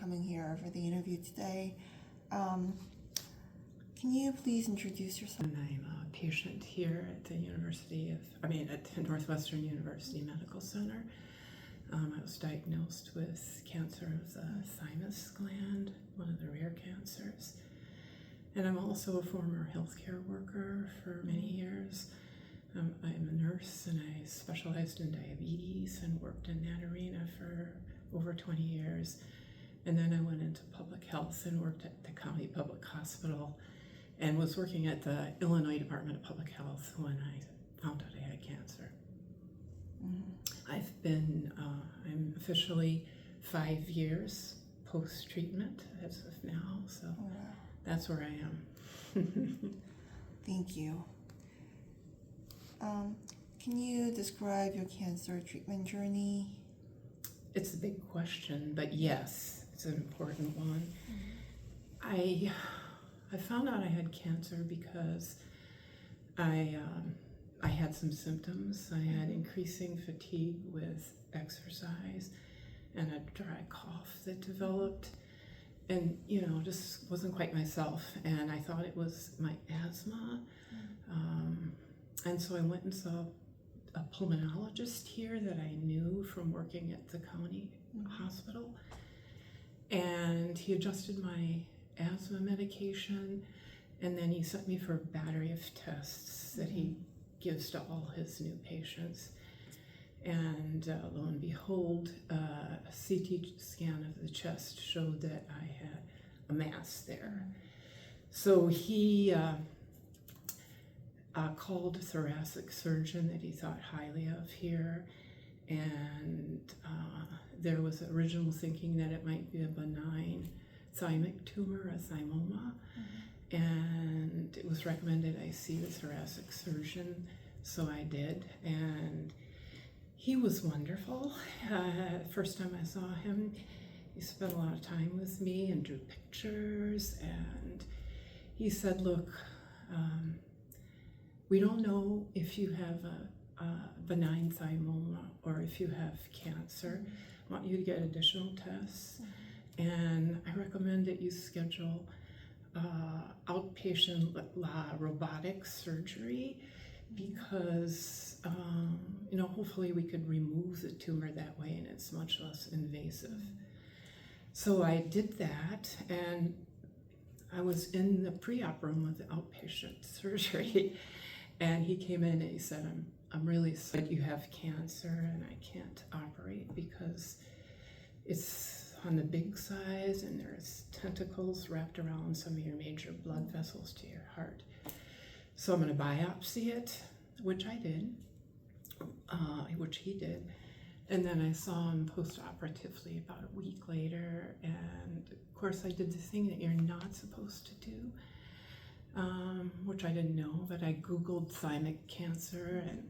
coming here for the interview today. Can you please introduce yourself? And I'm a patient here at the at Northwestern University Medical Center. I was diagnosed with cancer of the thymus gland, one of the rare cancers. And I'm also a former healthcare worker for many years. I'm a nurse and I specialized in diabetes and worked in that arena for over 20 years. And then I went into public health and worked at the county public hospital and was working at the Illinois Department of Public Health when I found out I had cancer. I'm officially 5 years post-treatment as of now, so that's where I am. Thank you. Can you describe your cancer treatment journey? It's a big question, but yes, it's an important one. I found out I had cancer because I had some symptoms. I had increasing fatigue with exercise and a dry cough that developed, and just wasn't quite myself, and I thought it was my asthma. And so I went and saw a pulmonologist here that I knew from working at the county hospital, and he adjusted my asthma medication, and then he sent me for a battery of tests that he gives to all his new patients. And lo and behold, a CT scan of the chest showed that I had a mass there. So he called a thoracic surgeon that he thought highly of here, and there was original thinking that it might be a benign thymic tumor, a thymoma, and it was recommended I see the thoracic surgeon, so I did, and he was wonderful. First time I saw him, he spent a lot of time with me and drew pictures, and he said, look, we don't know if you have a benign thymoma or if you have cancer. I want you to get additional tests, and I recommend that you schedule outpatient robotic surgery because hopefully we could remove the tumor that way and it's much less invasive. So I did that, and I was in the pre-op room with the outpatient surgery, and he came in and he said, I'm really sorry you have cancer and I can't operate because it's on the big size and there's tentacles wrapped around some of your major blood vessels to your heart. So I'm going to biopsy it, which I did, which he did. And then I saw him post-operatively about a week later, and of course I did the thing that you're not supposed to do, which I didn't know, but I Googled thymic cancer, and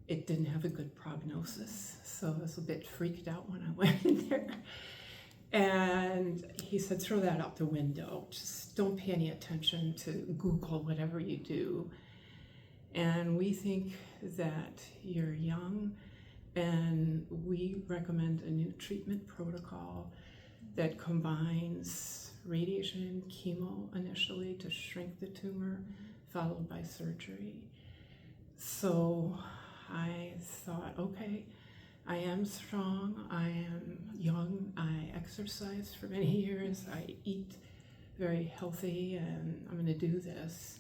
it didn't have a good prognosis, so I was a bit freaked out when I went in there. And he said, throw that out the window, just don't pay any attention to Google whatever you do. And we think that you're young, and we recommend a new treatment protocol that combines radiation and chemo initially to shrink the tumor, followed by surgery. So I thought, okay, I am strong, I am young, I exercise for many years, I eat very healthy, and I'm going to do this.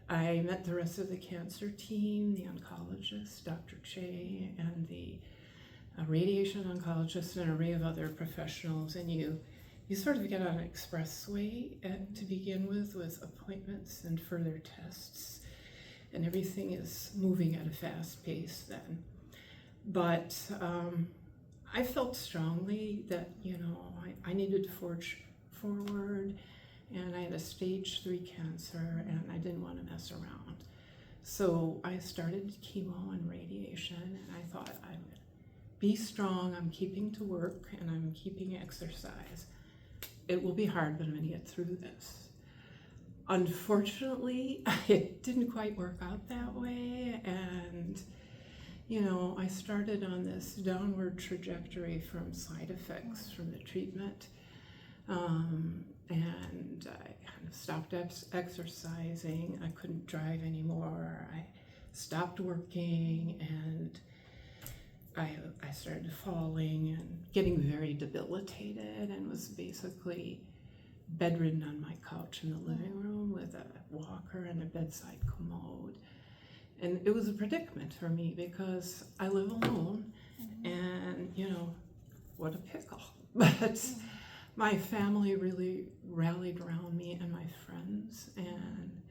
I met the rest of the cancer team, the oncologist, Dr. Che, and the radiation oncologist, and an array of other professionals, and you sort of get on an expressway to begin with appointments and further tests, and everything is moving at a fast pace then. But I felt strongly that I needed to forge forward, and I had a stage 3 cancer, and I didn't want to mess around. So I started chemo and radiation, and I thought I would be strong, I'm keeping to work, and I'm keeping exercise. It will be hard, but I'm going to get through this. Unfortunately, it didn't quite work out that way, and I started on this downward trajectory from side effects from the treatment. And I kind of stopped exercising. I couldn't drive anymore. I stopped working, and I started falling and getting very debilitated, and was basically bedridden on my couch in the living room with a walker and a bedside commode. And it was a predicament for me because I live alone, and what a pickle. But my family really rallied around me and my friends, and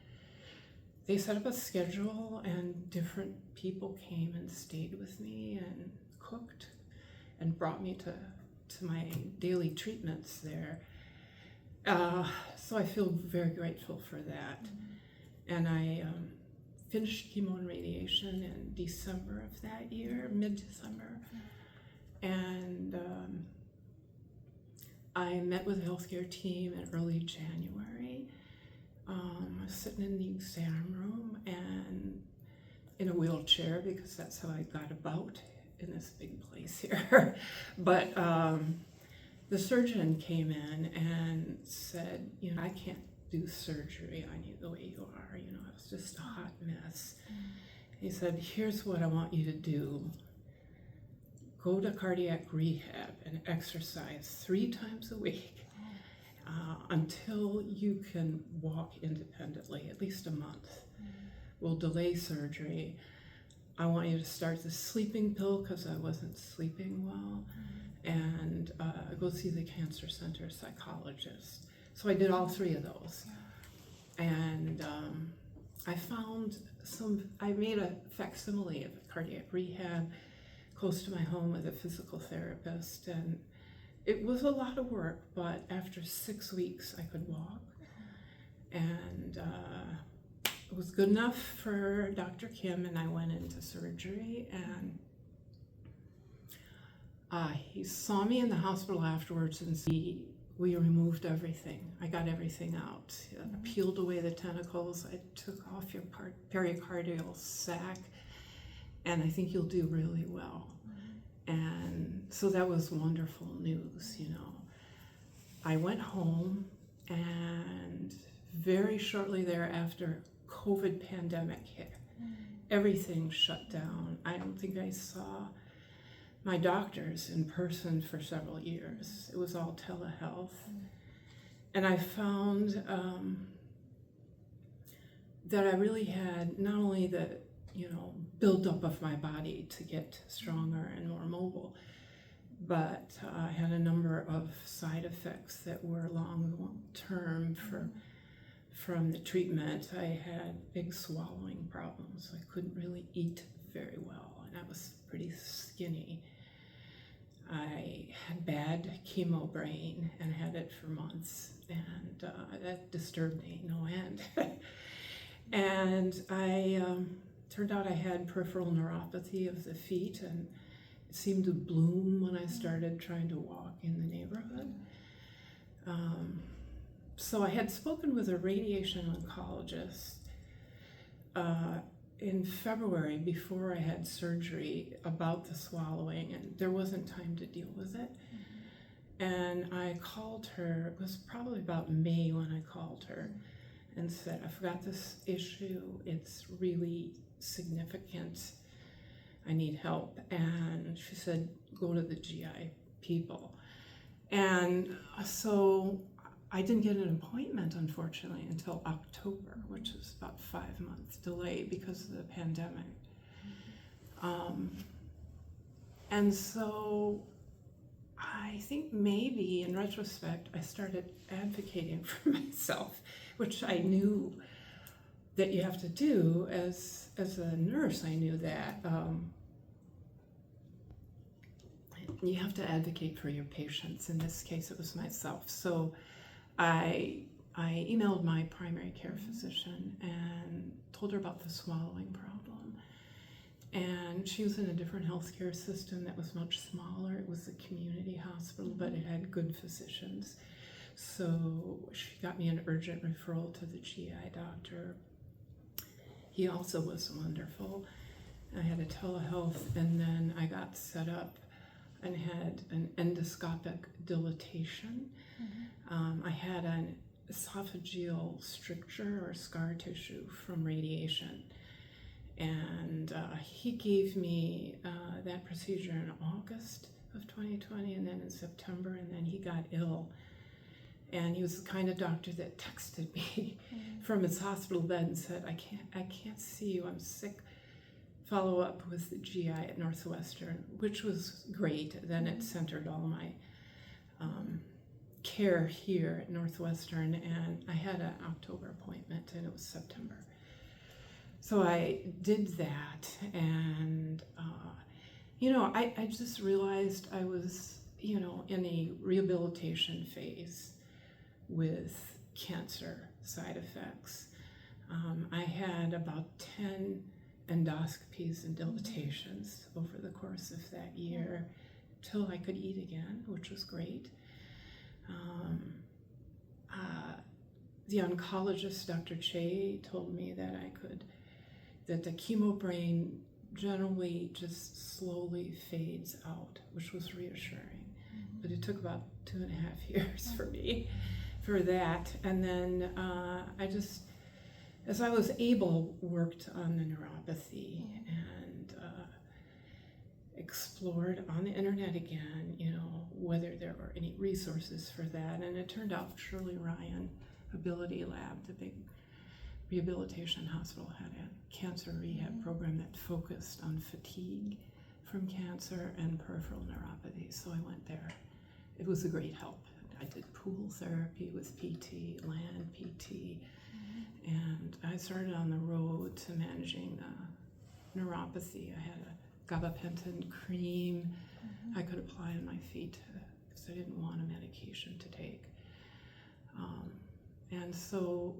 they set up a schedule, and different people came and stayed with me and cooked and brought me to my daily treatments there. So I feel very grateful for that. And I finished chemo and radiation in December of that year, mid-December. And I met with the healthcare team in early January. I was sitting in the exam room and in a wheelchair because that's how I got about in this big place here. But the surgeon came in and said, I can't do surgery on you the way you are. I was just a hot mess. He said, here's what I want you to do. Go to cardiac rehab and exercise 3 times a week until you can walk independently, at least a month. We'll delay surgery. I want you to start the sleeping pill because I wasn't sleeping well, and go see the cancer center psychologist. So I did all 3 of those. And I found I made a facsimile of cardiac rehab close to my home with a physical therapist, and it was a lot of work, but after 6 weeks I could walk, and it was good enough for Dr. Kim, and I went into surgery, and he saw me in the hospital afterwards, and we removed everything. I got everything out. I peeled away the tentacles. I took off your pericardial sac, and I think you'll do really well. And so that was wonderful news, I went home, and very shortly thereafter, COVID pandemic hit. Everything shut down. I don't think I saw my doctors in person for several years. It was all telehealth. And I found that I really had not only the buildup of my body to get stronger and more mobile, but I had a number of side effects that were long-term from the treatment. I had big swallowing problems. I couldn't really eat very well, and I was pretty skinny. I had bad chemo brain and had it for months, and that disturbed me no end. And I turned out I had peripheral neuropathy of the feet, and it seemed to bloom when I started trying to walk in the neighborhood. So I had spoken with a radiation oncologist in February before I had surgery about the swallowing, and there wasn't time to deal with it. And I called her, it was probably about May when I called her and said, I've got this issue, it's really significant, I need help. And she said, go to the GI people. And so I didn't get an appointment, unfortunately, until October, which is about 5 months delay because of the pandemic. And so I think maybe in retrospect, I started advocating for myself, which I knew that you have to do as a nurse. I knew that you have to advocate for your patients. In this case, it was myself. So I emailed my primary care physician and told her about the swallowing problem. And she was in a different healthcare system that was much smaller. It was a community hospital, but it had good physicians. So she got me an urgent referral to the GI doctor. He also was wonderful. I had a telehealth, and then I got set up and had an endoscopic dilatation. I had an esophageal stricture or scar tissue from radiation. And he gave me that procedure in August of 2020, and then in September, and then he got ill. And he was the kind of doctor that texted me from his hospital bed and said, I can't see you, I'm sick. Follow up with the GI at Northwestern, which was great. Then it centered all my care here at Northwestern, and I had an October appointment, and it was September. So I did that, and I just realized I was, in a rehabilitation phase with cancer side effects. I had about 10 endoscopies and dilatations over the course of that year till I could eat again, which was great. The oncologist, Dr. Che, told me that the chemo brain generally just slowly fades out, which was reassuring. But it took about 2.5 years for me for that. And then I just, as I was able, worked on the neuropathy and explored on the internet again, whether there were any resources for that. And it turned out Shirley Ryan Ability Lab, the big rehabilitation hospital, had a cancer rehab program that focused on fatigue from cancer and peripheral neuropathy. So I went there. It was a great help. I did pool therapy with PT, land PT, and I started on the road to managing the neuropathy. I had a gabapentin cream I could apply on my feet because I didn't want a medication to take. And so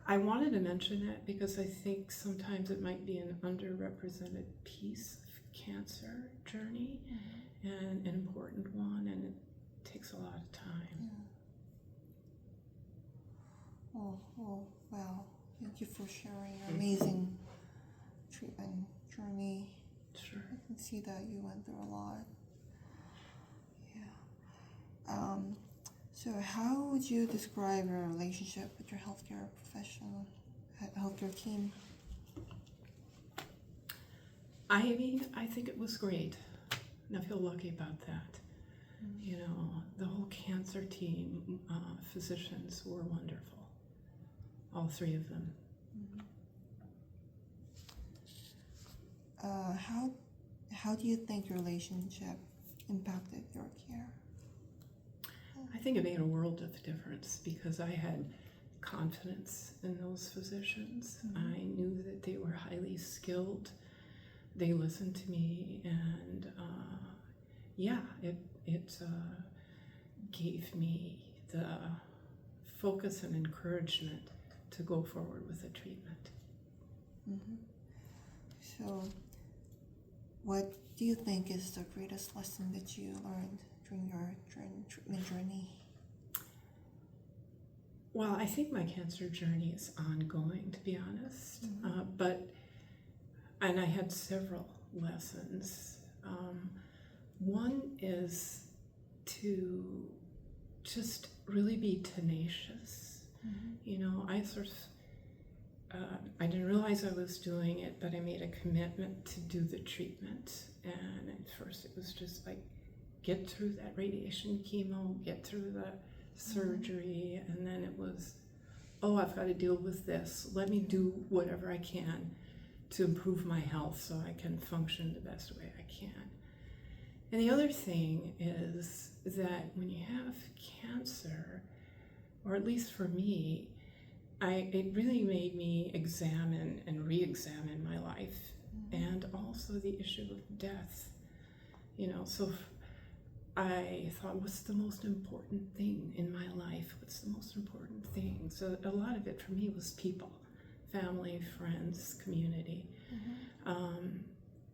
I wanted to mention that because I think sometimes it might be an underrepresented piece of cancer journey and an important one, and it takes a lot of time. Oh, wow. Thank you for sharing your amazing treatment journey. Sure. I can see that you went through a lot. Yeah. So how would you describe your relationship with your healthcare professional, healthcare team? I think it was great, and I feel lucky about that. The whole cancer team, physicians were wonderful, all 3 of them. How do you think your relationship impacted your care? I think it made a world of difference because I had confidence in those physicians. I knew that they were highly skilled. They listened to me, and it gave me the focus and encouragement to go forward with the treatment. So, what do you think is the greatest lesson that you learned during your treatment journey? Well, I think my cancer journey is ongoing, to be honest. And I had several lessons. One is to just really be tenacious. I didn't realize I was doing it, but I made a commitment to do the treatment. And at first it was just like, get through that radiation chemo, get through the surgery, and then it was, I've got to deal with this. Let me do whatever I can to improve my health so I can function the best way I can. And the other thing is that when you have cancer, or at least for me, it really made me examine and re-examine my life, and also the issue of death. So I thought, what's the most important thing in my life? What's the most important thing? So a lot of it for me was people, family, friends, community.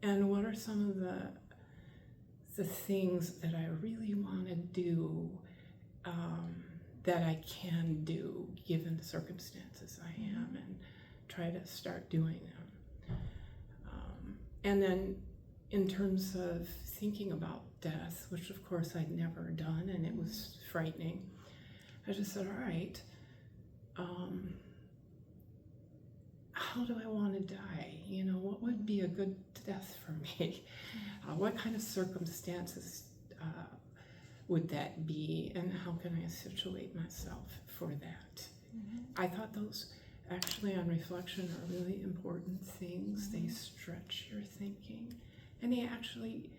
And what are some of the things that I really want to do that I can do given the circumstances I am, and try to start doing them. And then in terms of thinking about death, which of course I'd never done, and it was frightening, I just said, all right, how do I want to die? You know, what would be a good death for me? What kind of circumstances would that be, and how can I situate myself for that? I thought those, actually on reflection, are really important things. They stretch your thinking, and they actually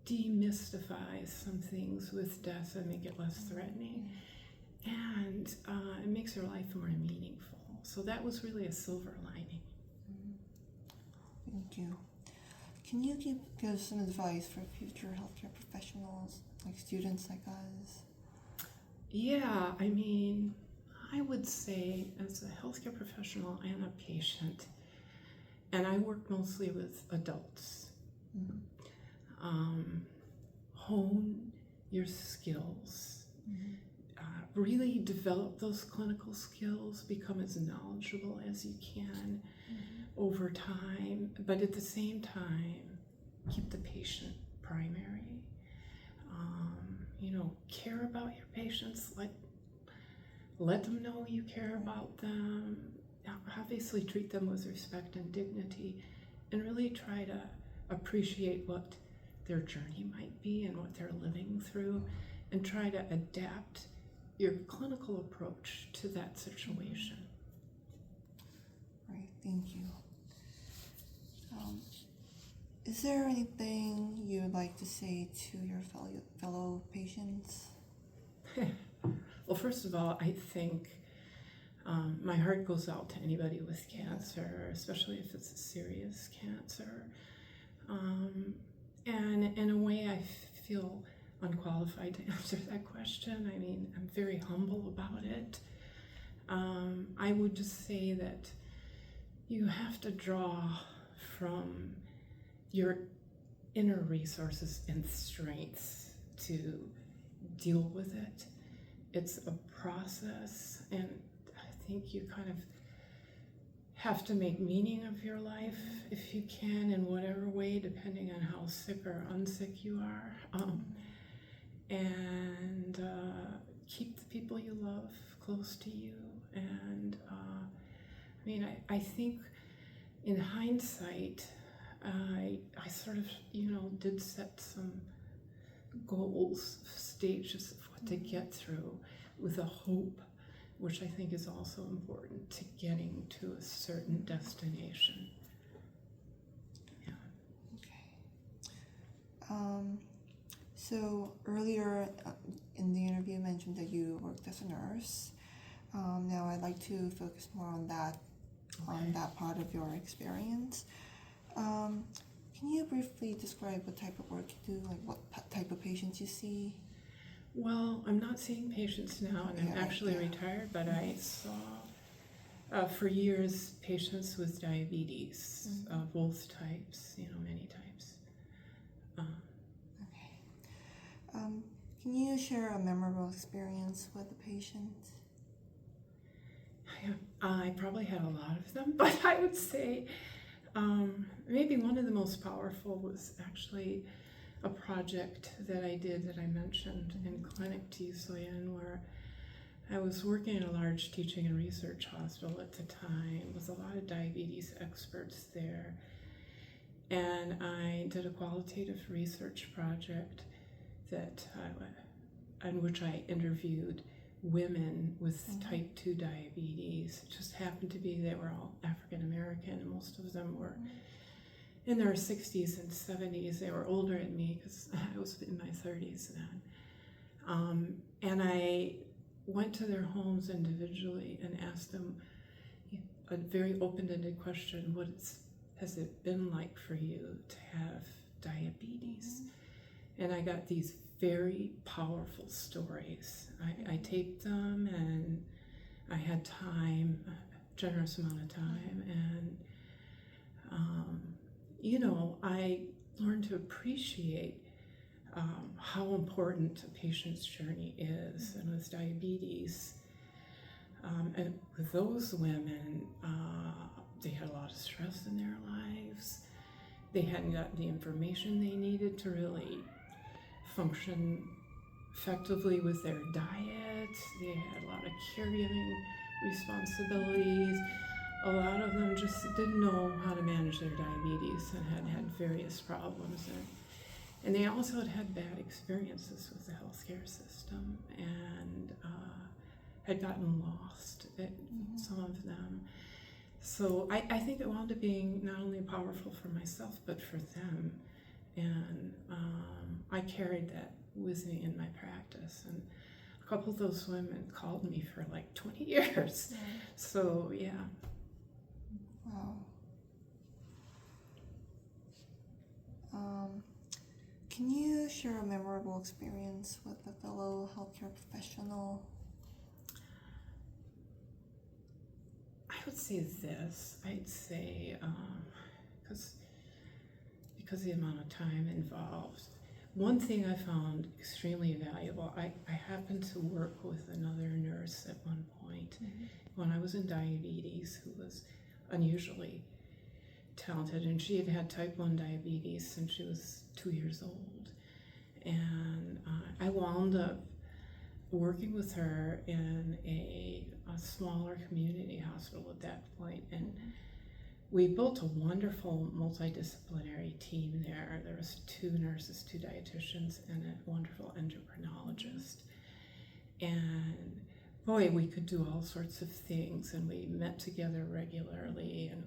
demystify some things with death and make it less threatening, and it makes your life more meaningful. So that was really a silver lining. Thank you. Can you give some advice for future healthcare professionals, like students like us? Yeah, I mean, I would say as a healthcare professional and a patient, and I work mostly with adults, hone your skills. Really develop those clinical skills, become as knowledgeable as you can over time, but at the same time, keep the patient primary. You know, care about your patients, let them know you care about them. Obviously treat them with respect and dignity, and really try to appreciate what their journey might be and what they're living through, and try to adapt your clinical approach to that situation. Right, thank you. Is there anything you would like to say to your fellow patients? Well, first of all, I think my heart goes out to anybody with cancer, especially if it's a serious cancer. And in a way, I feel unqualified to answer that question. I mean, I'm very humble about it. I would just say that you have to draw from your inner resources and strengths to deal with it. It's a process, and I think you kind of have to make meaning of your life if you can, in whatever way, depending on how sick or unsick you are. And keep the people you love close to you. And I mean, I think in hindsight, I sort of, did set some goals, stages of what to get through, with a hope, which I think is also important to getting to a certain destination. Yeah. Okay. So earlier in the interview, you mentioned that you worked as a nurse. Now I'd like to focus more on that, on that part of your experience. Can you briefly describe what type of work you do, like what type of patients you see? Well, I'm not seeing patients now, and I'm actually retired, but I saw for years patients with diabetes, both types, many types. Okay. Can you share a memorable experience with a patient? I probably had a lot of them, but I would say maybe one of the most powerful was actually a project that I did that I mentioned in Clinic Tisoyan, where I was working in a large teaching and research hospital at the time with a lot of diabetes experts there. And I did a qualitative research project in which I interviewed women with type 2 diabetes. It just happened to be they were all African American, and most of them were in their 60s and 70s. They were older than me because I was in my 30s then. And I went to their homes individually and asked them a very open-ended question: has it been like for you to have diabetes? And I got these very powerful stories. I taped them, and I had time, a generous amount of time, and I learned to appreciate how important a patient's journey is. And with diabetes, and with those women, they had a lot of stress in their lives, they hadn't gotten the information they needed to really function effectively with their diet. They had a lot of caregiving responsibilities. A lot of them just didn't know how to manage their diabetes and had various problems. And they also had bad experiences with the healthcare system and had gotten lost, some of them. So I think it wound up being not only powerful for myself, but for them. And I carried that with me in my practice. And a couple of those women called me for like 20 years. Yeah. So, yeah. Wow. Can you share a memorable experience with a fellow healthcare professional? I would say this. I'd say, because the amount of time involved, one thing I found extremely valuable, I happened to work with another nurse at one point when I was in diabetes who was unusually talented, and she had had type 1 diabetes since she was 2 years old. And I wound up working with her in a smaller community hospital at that point, and we built a wonderful multidisciplinary team there. There was 2 nurses, 2 dietitians, and a wonderful endocrinologist. And boy, we could do all sorts of things, and we met together regularly, and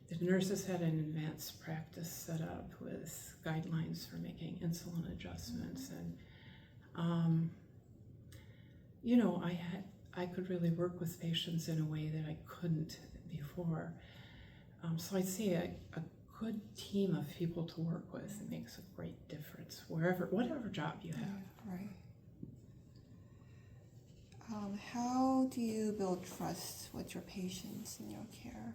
the nurses had an advanced practice set up with guidelines for making insulin adjustments, and you know, I could really work with patients in a way that I couldn't before. So I'd say a good team of people to work with makes a great difference whatever job you have. Yeah, right. How do you build trust with your patients in your care?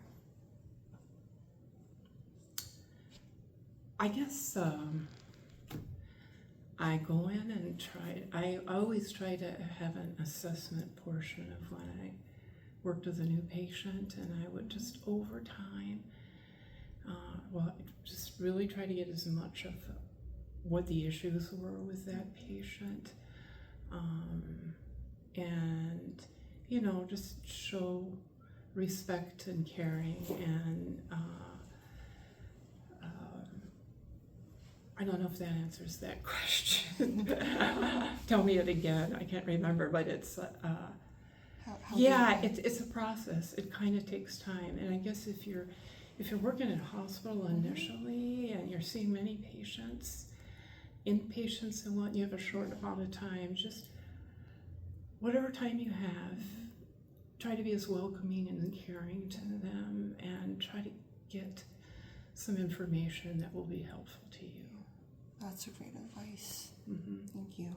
I guess I go in and I always try to have an assessment portion of when I worked with a new patient, and I would just over time, just really try to get as much of what the issues were with that patient, and you know, just show respect and caring, and I don't know if that answers that question. Tell me it again. I can't remember, but it's it's a process. It kind of takes time, and I guess if you're working in a hospital initially and you're seeing many patients, inpatients and what, you have a short amount of time, just whatever time you have, try to be as welcoming and caring to them, and try to get some information that will be helpful to you. That's a great advice. Mm-hmm. Thank you.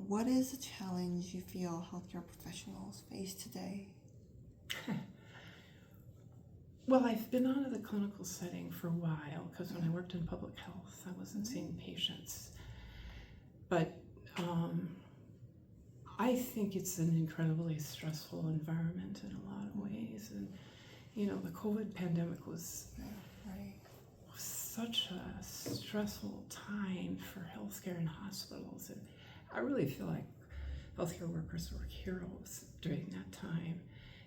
What is a challenge you feel healthcare professionals face today? Well, I've been out of the clinical setting for a while, because when I worked in public health, I wasn't seeing patients. But I think it's an incredibly stressful environment in a lot of ways. And, you know, the COVID pandemic was such a stressful time for healthcare and hospitals. And I really feel like healthcare workers were heroes during that time.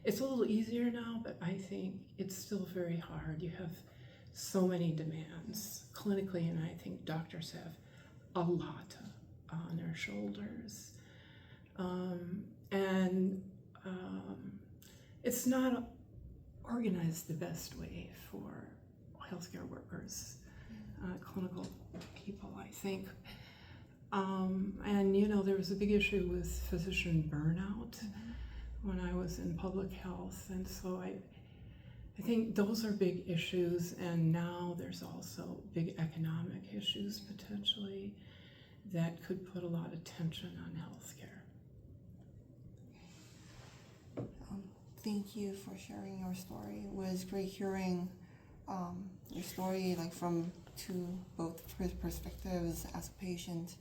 It's a little easier now, but I think it's still very hard. You have so many demands clinically, and I think doctors have a lot on their shoulders. It's not organized the best way for healthcare workers, clinical people, I think. And you know, there was a big issue with physician burnout when I was in public health, and so I think those are big issues, and now there's also big economic issues potentially that could put a lot of tension on healthcare. Thank you for sharing your story. It was great hearing your story, like from both perspectives, as a patient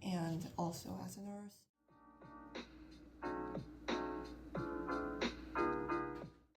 and also as a nurse.